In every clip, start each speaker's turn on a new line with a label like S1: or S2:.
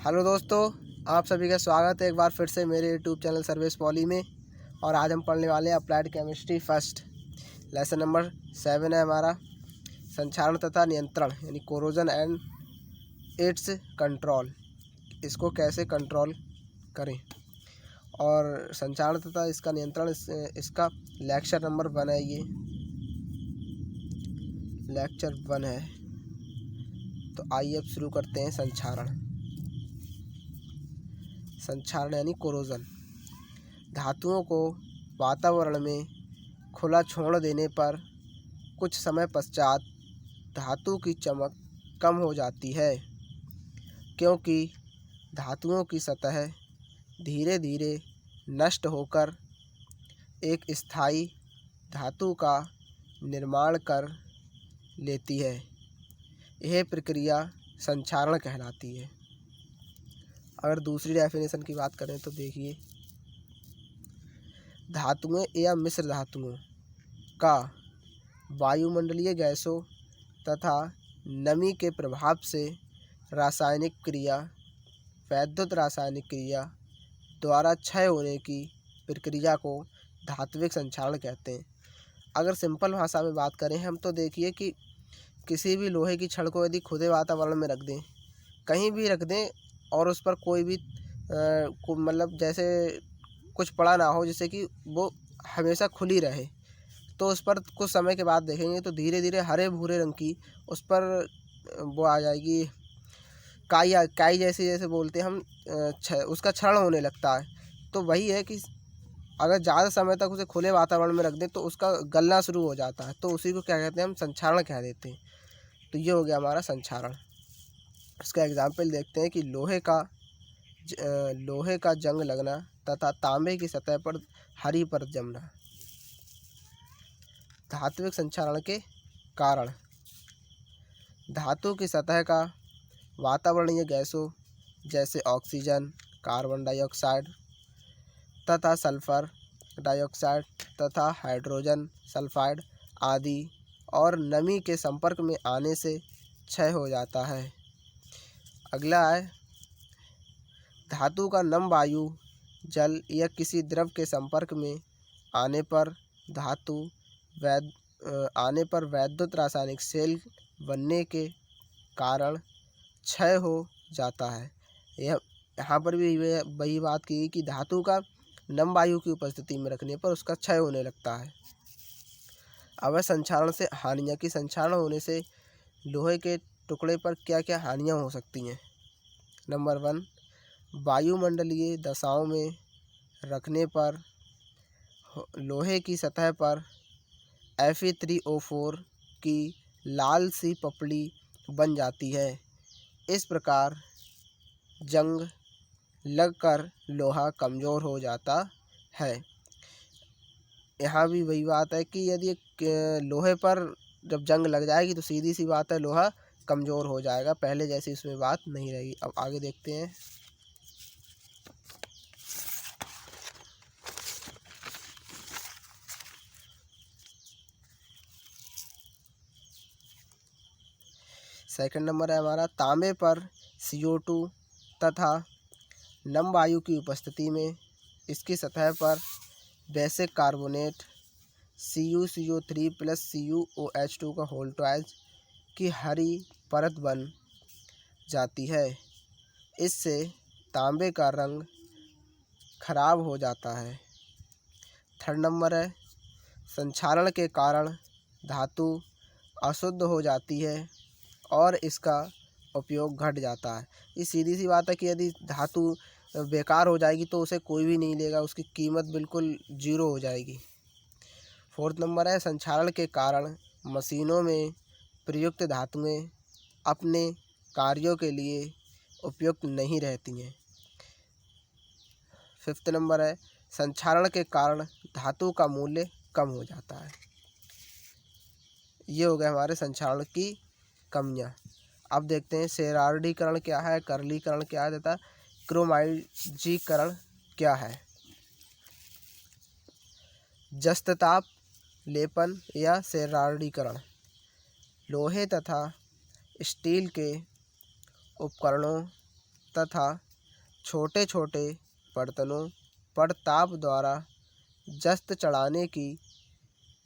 S1: Hello दोस्तों, आप सभी का स्वागत है एक बार फिर से मेरे यूट्यूब चैनल सर्विस पॉली में। और आज हम पढ़ने वाले हैं applied chemistry first lesson number 7 है हमारा, संक्षारण तथा नियंत्रण यानी कोरोजन एंड इट्स कंट्रोल। इसको कैसे कंट्रोल करें और संक्षारण तथा इसका नियंत्रण, इसका लेक्चर नंबर 1 है। ये लेक्चर 1 है। तो आइए अब शुरू करते हैं। संक्षारण यानी कोरोजन। धातुओं को वातावरण में खुला छोड़ देने पर कुछ समय पश्चात धातु की चमक कम हो जाती है, क्योंकि धातुओं की सतह धीरे धीरे नष्ट होकर एक स्थायी धातु का निर्माण कर लेती है। यह प्रक्रिया संक्षारण कहलाती है। अगर दूसरी डेफिनेशन की बात करें तो देखिए, धातुएं या मिश्र धातुओं का वायुमंडलीय गैसों तथा नमी के प्रभाव से रासायनिक क्रिया, वैद्युत रासायनिक क्रिया द्वारा क्षय होने की प्रक्रिया को धात्विक संक्षारण कहते हैं। अगर सिंपल भाषा में बात करें हम तो देखिए कि किसी भी लोहे की छड़ को यदि खुले वातावरण में रख दें, कहीं भी रख दें, और उस पर कोई भी मतलब जैसे कुछ पड़ा ना हो, जिससे कि वो हमेशा खुली रहे, तो उस पर कुछ समय के बाद देखेंगे तो धीरे धीरे हरे भूरे रंग की उस पर वो आ जाएगी, काई जैसे बोलते हैं हम, उसका क्षरण होने लगता है। तो वही है कि अगर ज़्यादा समय तक उसे खुले वातावरण में रख दें तो उसका गलना शुरू हो जाता है, तो उसी को क्या कहते हैं, हम संक्षारण कह देते हैं। तो ये हो गया हमारा संक्षारण। इसका एग्जाम्पल देखते हैं कि लोहे का जंग लगना तथा तांबे की सतह पर हरी परत जमना। धात्विक संक्षारण के कारण धातु की सतह का वातावरणीय गैसों जैसे ऑक्सीजन, कार्बन डाइऑक्साइड तथा सल्फर डाइऑक्साइड तथा हाइड्रोजन सल्फाइड आदि और नमी के संपर्क में आने से क्षय हो जाता है। अगला है, धातु का नम वायु, जल या किसी द्रव के संपर्क में आने पर वैद्युत रासायनिक सेल बनने के कारण क्षय हो जाता है। यहाँ पर भी वही बात की कि धातु का नम वायु की उपस्थिति में रखने पर उसका क्षय होने लगता है। अब संक्षारण से हानियाँ की संक्षारण होने से लोहे के टुकड़े पर क्या क्या हानियाँ हो सकती हैं। नंबर 1, वायुमंडलीय दशाओं में रखने पर लोहे की सतह पर Fe3O4 की लाल सी पपड़ी बन जाती है। इस प्रकार जंग लगकर लोहा कमज़ोर हो जाता है। यहाँ भी वही बात है कि यदि लोहे पर जब जंग लग जाएगी तो सीधी सी बात है, लोहा कमज़ोर हो जाएगा, पहले जैसी इसमें बात नहीं रहेगी। अब आगे देखते हैं। सेकंड नंबर है हमारा, तांबे पर CO2 तथा नम वायु की उपस्थिति में इसकी सतह पर बेसिक कार्बोनेट CuCO3 + CuOH2 का होल ट्वाइस की हरी परत बन जाती है। इससे तांबे का रंग खराब हो जाता है। थर्ड नंबर है, संक्षारण के कारण धातु अशुद्ध हो जाती है और इसका उपयोग घट जाता है। ये सीधी सी बात है कि यदि धातु बेकार हो जाएगी तो उसे कोई भी नहीं लेगा, उसकी कीमत बिल्कुल ज़ीरो हो जाएगी। फोर्थ नंबर है, संक्षारण के कारण मशीनों में प्रयुक्त धातुएं अपने कार्यों के लिए उपयुक्त नहीं रहती हैं। फिफ्थ नंबर है, संक्षारण के कारण धातु का मूल्य कम हो जाता है। ये हो गए हमारे संक्षारण की कमियाँ। अब देखते हैं शेरार्डीकरण क्या है, करलीकरण क्या है तथा क्रोमाइजीकरण क्या है। जस्तताप लेपन या शेरार्डीकरण लोहे तथा स्टील के उपकरणों तथा छोटे छोटे बर्तनों पर ताप द्वारा जस्त चढ़ाने की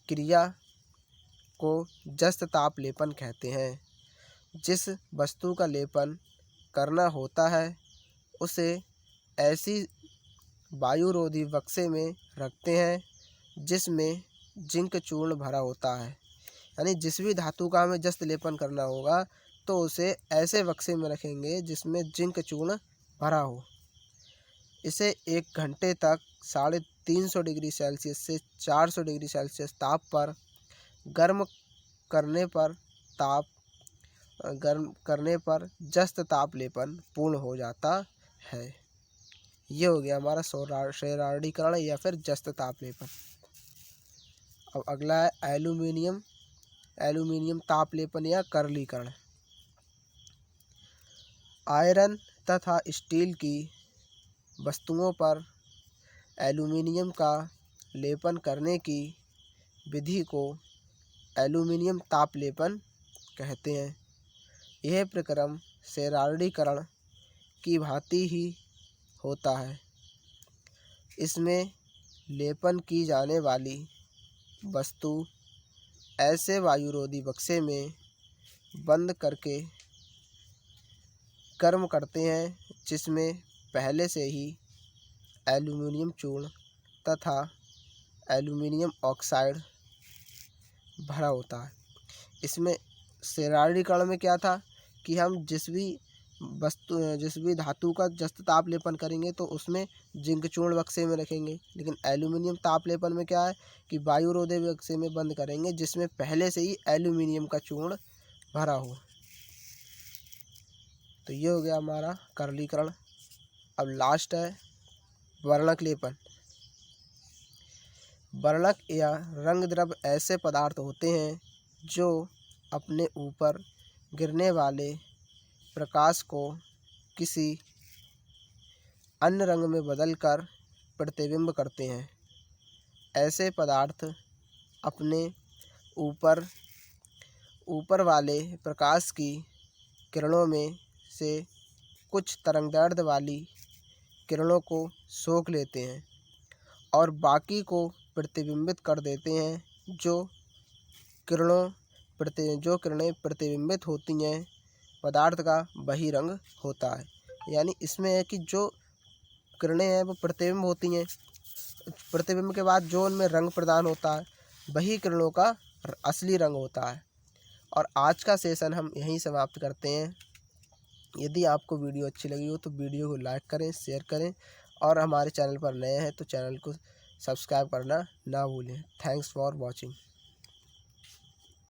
S1: क्रिया को जस्त ताप लेपन कहते हैं। जिस वस्तु का लेपन करना होता है उसे ऐसी वायुरोधी बक्से में रखते हैं जिसमें जिंक चूर्ण भरा होता है। यानी जिस भी धातु का हमें जस्त लेपन करना होगा तो उसे ऐसे बक्से में रखेंगे जिसमें जिंक चूर्ण भरा हो। इसे 1 घंटे तक 350 डिग्री सेल्सियस से 400 डिग्री सेल्सियस ताप पर गर्म करने पर जस्त ताप लेपन पूर्ण हो जाता है। ये हो गया हमारा शेरार्डीकरण या फिर जस्त ताप लेपन। अब अगला है एल्यूमीनियम ताप लेपन या करलीकरण। आयरन तथा स्टील की वस्तुओं पर एल्यूमीनियम का लेपन करने की विधि को एल्यूमीनियम ताप लेपन कहते हैं। यह प्रक्रम शेरार्डीकरण की भांति ही होता है। इसमें लेपन की जाने वाली वस्तु ऐसे वायुरोधी बक्से में बंद करके गर्म करते हैं जिसमें पहले से ही एल्यूमीनियम चूर्ण तथा एल्यूमीनियम ऑक्साइड भरा होता है। इसमें शेरार्डीकरण में क्या था कि हम जिस भी धातु का जस्त ताप लेपन करेंगे तो उसमें जिंक चूर्ण बक्से में रखेंगे। लेकिन एल्यूमीनियम ताप लेपन में क्या है कि वायुरोधी बक्से में बंद करेंगे जिसमें पहले से ही एल्यूमीनियम का चूर्ण भरा हो। तो ये हो गया हमारा करलीकरण। अब लास्ट है वर्णक लेपन। वर्णक या रंग द्रव्य ऐसे पदार्थ होते हैं जो अपने ऊपर गिरने वाले प्रकाश को किसी अन्य रंग में बदलकर प्रतिबिंब करते हैं। ऐसे पदार्थ अपने ऊपर वाले प्रकाश की किरणों में से कुछ तरंगदैर्ध्य वाली किरणों को सोख लेते हैं और बाकी को प्रतिबिंबित कर देते हैं। जो किरणें प्रतिबिंबित होती हैं पदार्थ का वही रंग होता है। यानी इसमें है कि जो किरणें हैं वो प्रतिबिंब होती हैं, प्रतिबिंब के बाद जो उनमें रंग प्रदान होता है वही किरणों का असली रंग होता है। और आज का सेशन हम यहीं समाप्त करते हैं। यदि आपको वीडियो अच्छी लगी हो तो वीडियो को लाइक करें, शेयर करें और हमारे चैनल पर नए हैं तो चैनल को सब्सक्राइब करना ना भूलें। Thanks for watching.